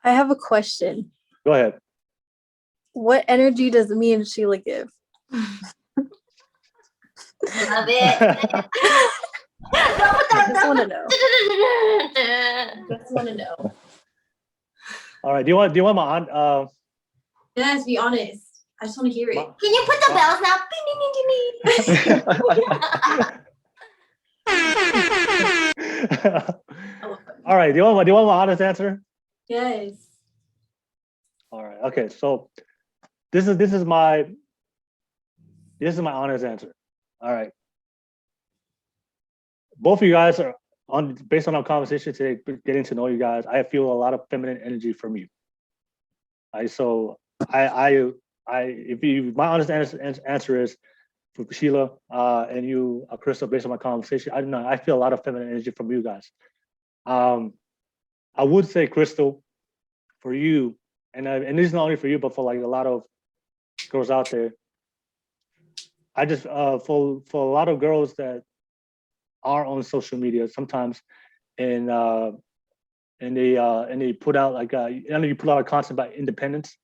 I have a question. Go ahead. What energy does me and Sheila give? Love it. I just want to know. Just want to know. All right. Do you want my aunt? Yes, be honest. I just want to hear it. Can you put the bells now? All right. Do you want my honest answer? Yes. All right. Okay. So this is my honest answer. All right. Both of you guys are based on our conversation today, getting to know you guys. I feel a lot of feminine energy from you. My honest answer is for Sheila and you, Crystal, based on my conversation. I don't know. I feel a lot of feminine energy from you guys. I would say, Crystal, for you, and this is not only for you, but for like a lot of girls out there. I just for a lot of girls that are on social media sometimes, and they put out like I know you put out a content about independence.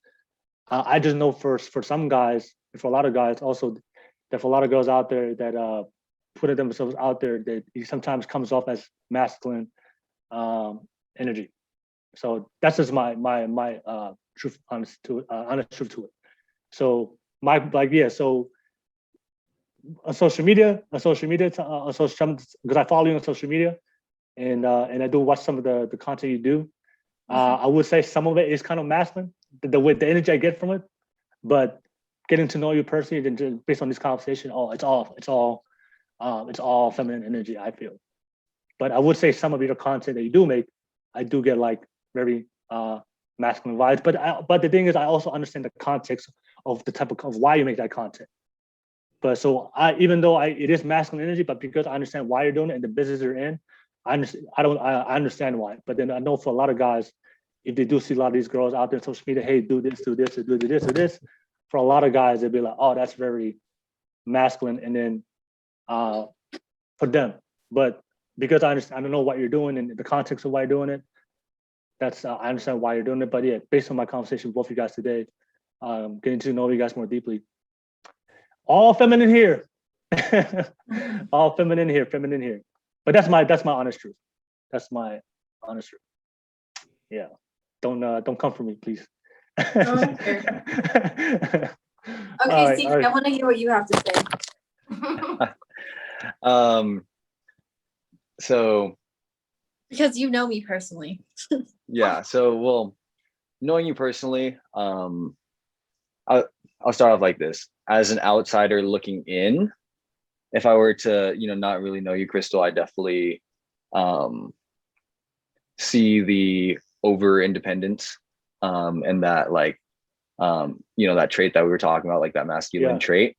I just know for some guys, and for a lot of guys also, that for a lot of girls out there that put themselves out there, that it sometimes comes off as masculine energy. So that's just my truth, honest truth to it. So so on social media, because I follow you on social media, and I do watch some of the content you do. I would say some of it is kind of masculine, the energy I get from it, but getting to know you personally, then based on this conversation, it's all feminine energy, I feel. But I would say some of your content that you do make, I do get like very masculine vibes. But the thing is, I also understand the context of the type of why you make that content. But so even though it is masculine energy, but because I understand why you're doing it and the business you're in, I understand why. But then I know for a lot of guys, if they do see a lot of these girls out there on social media, hey, do this, do this, do this, do this. For a lot of guys, they'd be like, oh, that's very masculine. And then for them, but because I understand, I don't know what you're doing and the context of why you're doing it. That's I understand why you're doing it. But yeah, based on my conversation with both of you guys today, getting to know you guys more deeply. All feminine here. All feminine here. But that's my honest truth. That's my honest truth. Yeah. Don't come for me, please. Okay, right, Secret, I want to hear what you have to say. So because you know me personally. yeah, so well, knowing you personally, I'll start off like this. As an outsider looking in, if I were to, not really know you, Crystal, I definitely see the over independence and that like that trait that we were talking about, like that masculine trait.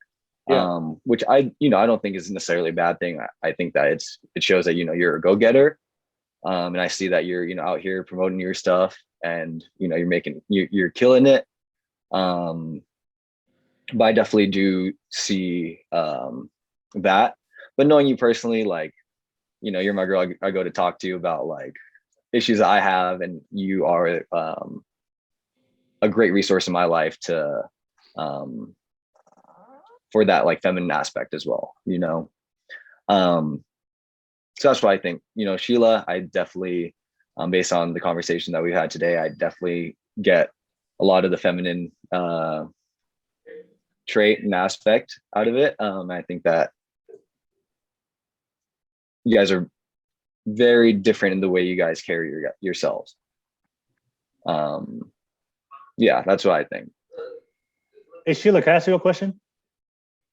Which I don't think is necessarily a bad thing. I think that it shows that you're a go-getter, and I see that you're out here promoting your stuff, and you're killing it. But I definitely do see that. But knowing you personally, like you're my girl. I go to talk to you about like issues that I have, and you are a great resource in my life to for that like feminine aspect as well, so that's what I think. Sheila, I definitely based on the conversation that we had today, I definitely get a lot of the feminine trait and aspect out of it. I think that you guys are very different in the way you guys carry yourselves. Yeah, that's what I think. Hey Sheila, can I ask you a question?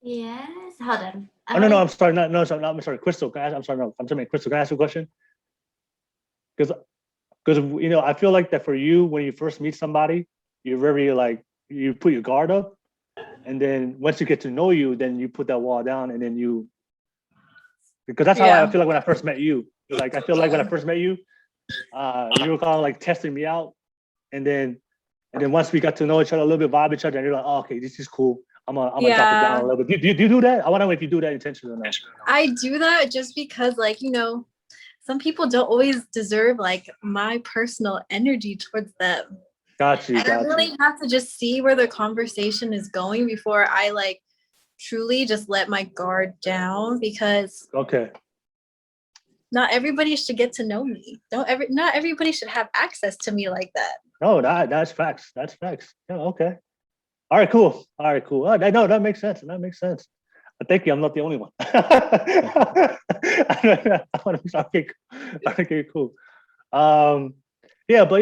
Yes. Hold on. No, I'm sorry. I'm sorry. Crystal, I'm sorry. No, I'm sorry. Crystal, can I ask you a question? Because I feel like that for you, when you first meet somebody, you're very like, you put your guard up, and then once you get to know you, then you put that wall down, and then because that's how I feel like when I first met you. Like I feel like when I first met you, you were kind of like testing me out, and then once we got to know each other a little bit, vibe each other, and you're like, oh, okay, this is cool. I'm gonna drop it down a little bit. Do you do that? I want to know if you do that intentionally or not. I do that just because, like, some people don't always deserve like my personal energy towards them. Got you. And I really have to just see where the conversation is going before I like truly just let my guard down, because Okay. not everybody should get to know me. Not everybody should have access to me like that. No, that's facts. That's facts. Yeah. Okay. All right. Cool. All right. Cool. No, that makes sense. That makes sense. Thank you. I'm not the only one. Okay. Cool. Yeah, but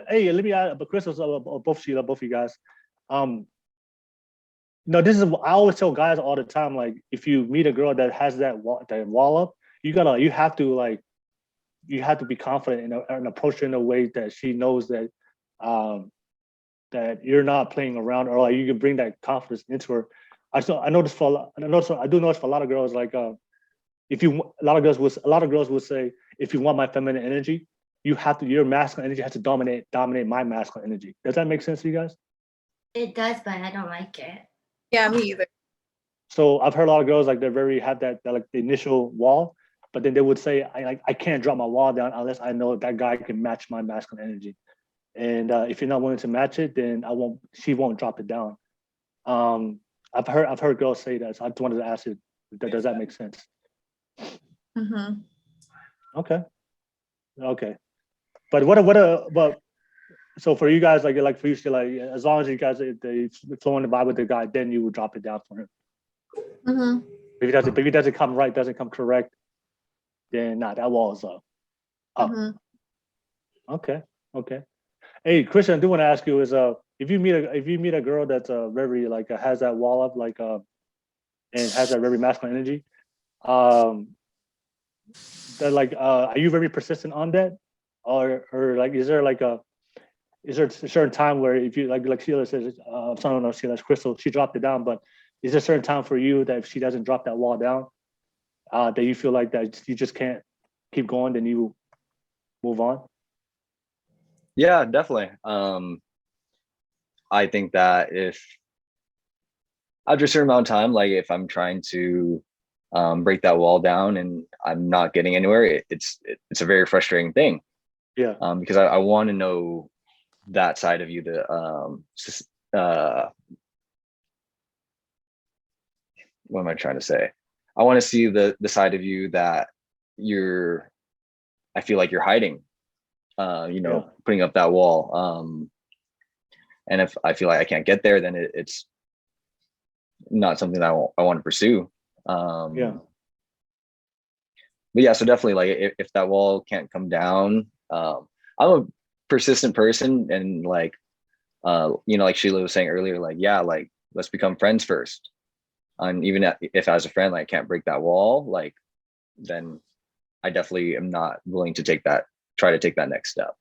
hey, let me add. But Chris, both Sheila, both of you guys. No, this is I always tell guys all the time. Like, if you meet a girl that has that wall up, you have to be confident and approach her in a way that she knows that that you're not playing around, or like you can bring that confidence into her. I do notice for a lot of girls, like a lot of girls would say, if you want my feminine energy, your masculine energy has to dominate my masculine energy. Does that make sense to you guys? It does, but I don't like it. Yeah, me either. So I've heard a lot of girls like have that like the initial wall, but then they would say, I can't drop my wall down unless I know that guy can match my masculine energy. And if you're not willing to match it, then she won't drop it down. I've heard girls say that. So I just wanted to ask you, does that make sense? Mm-hmm. Okay. But but so for you guys, like for you, Sheila, like, as long as you guys they flow in the vibe with the guy, then you would drop it down for him. Mm-hmm. If he doesn't come right, doesn't come correct, then that wall is up. Mm-hmm. Okay. Hey, Christian, I do want to ask you is if you meet a girl that's very like has that wall up and has that very masculine energy, that like are you very persistent on that, or like is there a certain time where if you like Sheila says, I don't know, Sheila's Crystal, she dropped it down, but is there a certain time for you that if she doesn't drop that wall down, that you feel like that you just can't keep going, then you move on? Yeah, definitely. I think that if after a certain amount of time, like if I'm trying to break that wall down and I'm not getting anywhere, it's a very frustrating thing. Yeah. Because I want to know that side of you, what am I trying to say? I want to see the side of you that I feel like you're hiding, putting up that wall. And if I feel like I can't get there, then it's not something that I want to pursue. Yeah. But yeah, so definitely like if that wall can't come down, I'm a persistent person, and like, like Sheila was saying earlier, like, yeah, like let's become friends first. And even if as a friend, like I can't break that wall, like then I definitely am not willing to try to take that next step.